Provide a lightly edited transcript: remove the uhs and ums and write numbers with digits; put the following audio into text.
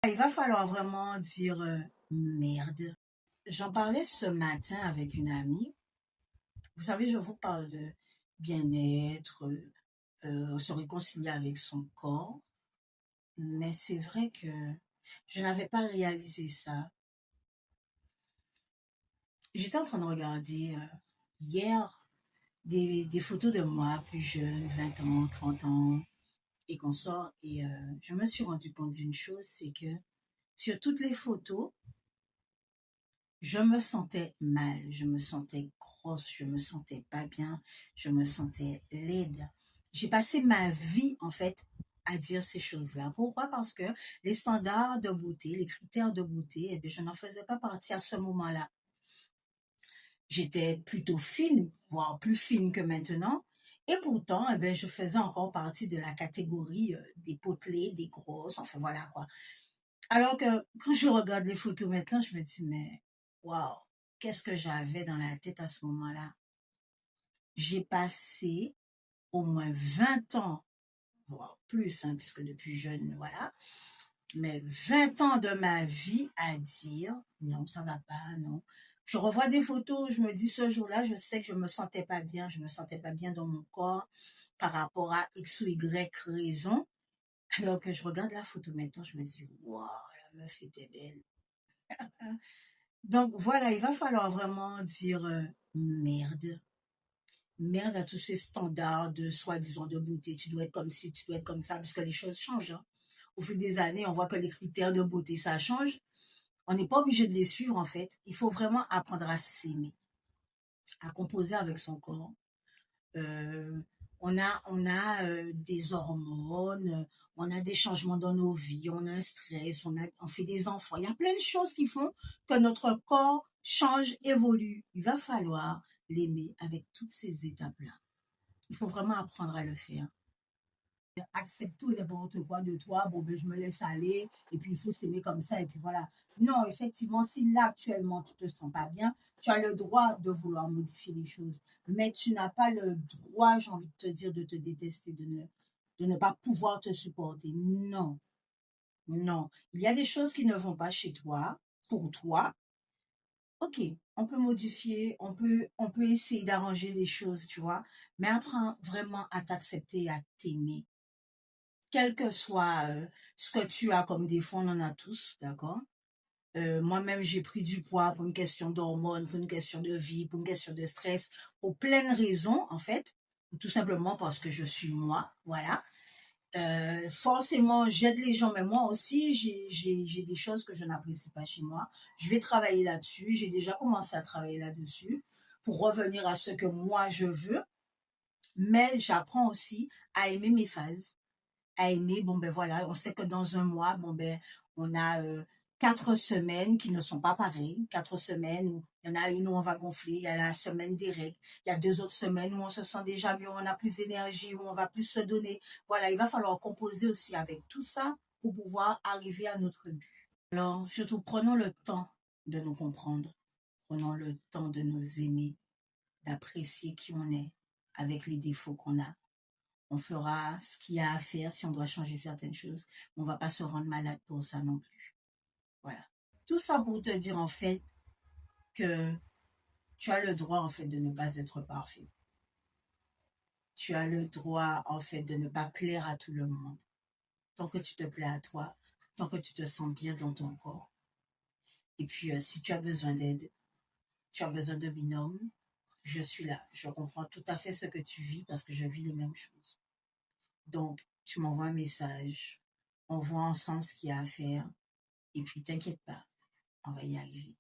Il va falloir vraiment dire merde. J'en parlais ce matin avec une amie. Vous savez, je vous parle de bien-être, se réconcilier avec son corps. Mais c'est vrai que je n'avais pas réalisé ça. J'étais en train de regarder hier des photos de moi plus jeune, 20 ans, 30 ans et qu'on sort. Et je me suis rendu compte d'une chose, c'est que sur toutes les photos, je me sentais mal, je me sentais grosse, je me sentais pas bien, je me sentais laide. J'ai passé ma vie, en fait, à dire ces choses-là. Pourquoi? Parce que les standards de beauté, les critères de beauté, eh bien, je n'en faisais pas partie à ce moment-là. J'étais plutôt fine, voire plus fine que maintenant. Et pourtant, eh bien, je faisais encore partie de la catégorie des potelées, des grosses, enfin voilà quoi. Alors que quand je regarde les photos maintenant, je me dis, mais waouh, qu'est-ce que j'avais dans la tête à ce moment-là? J'ai passé au moins 20 ans, voire plus, hein, puisque depuis jeune, voilà, mais 20 ans de ma vie à dire, non, ça va pas, non. Je revois des photos, je me dis, ce jour-là, je sais que je me sentais pas bien, je me sentais pas bien dans mon corps par rapport à X ou Y raison. Alors que je regarde la photo maintenant, je me dis, waouh, la meuf était belle. Donc voilà, il va falloir vraiment dire merde. Merde à tous ces standards de soi-disant de beauté. Tu dois être comme ci, tu dois être comme ça, parce que les choses changent, hein. Au fil des années, on voit que les critères de beauté, ça change. On n'est pas obligé de les suivre, en fait. Il faut vraiment apprendre à s'aimer, à composer avec son corps. Euh, on a des hormones, on a des changements dans nos vies, on a un stress, on fait des enfants. Il y a plein de choses qui font que notre corps change, évolue. Il va falloir l'aimer avec toutes ces étapes-là. Il faut vraiment apprendre à le faire. Accepte tout et n'importe quoi de toi, bon ben je me laisse aller, et puis il faut s'aimer comme ça, et puis voilà. Non, effectivement, si là actuellement tu te sens pas bien, tu as le droit de vouloir modifier les choses, mais tu n'as pas le droit, j'ai envie de te dire, de te détester, de ne pas pouvoir te supporter. Non, non. Il y a des choses qui ne vont pas chez toi, pour toi. Ok, on peut modifier, on peut essayer d'arranger les choses, tu vois, mais apprends vraiment à t'accepter et à t'aimer quel que soit ce que tu as comme défaut, on en a tous, d'accord? Moi-même, j'ai pris du poids pour une question d'hormones, pour une question de vie, pour une question de stress, pour plein de raisons, en fait, tout simplement parce que je suis moi, voilà. Forcément, j'aide les gens, mais moi aussi, j'ai des choses que je n'apprécie pas chez moi. Je vais travailler là-dessus, j'ai déjà commencé à travailler là-dessus pour revenir à ce que moi je veux, mais j'apprends aussi à aimer mes phases à aimer. Bon, ben voilà, on sait que dans un mois, bon, ben, on a 4 semaines qui ne sont pas pareilles. 4 semaines où il y en a une où on va gonfler, il y a la semaine des règles, il y a 2 autres semaines où on se sent déjà mieux, on a plus d'énergie, où on va plus se donner. Voilà, il va falloir composer aussi avec tout ça pour pouvoir arriver à notre but. Alors, surtout, prenons le temps de nous comprendre, prenons le temps de nous aimer, d'apprécier qui on est avec les défauts qu'on a. On fera ce qu'il y a à faire si on doit changer certaines choses. On ne va pas se rendre malade pour ça non plus. Voilà. Tout ça pour te dire en fait que tu as le droit en fait de ne pas être parfait. Tu as le droit en fait de ne pas plaire à tout le monde. Tant que tu te plais à toi, tant que tu te sens bien dans ton corps. Et puis si tu as besoin d'aide, tu as besoin de binôme, je suis là. Je comprends tout à fait ce que tu vis parce que je vis les mêmes choses. Donc, tu m'envoies un message. On voit ensemble ce qu'il y a à faire. Et puis, t'inquiète pas, on va y arriver.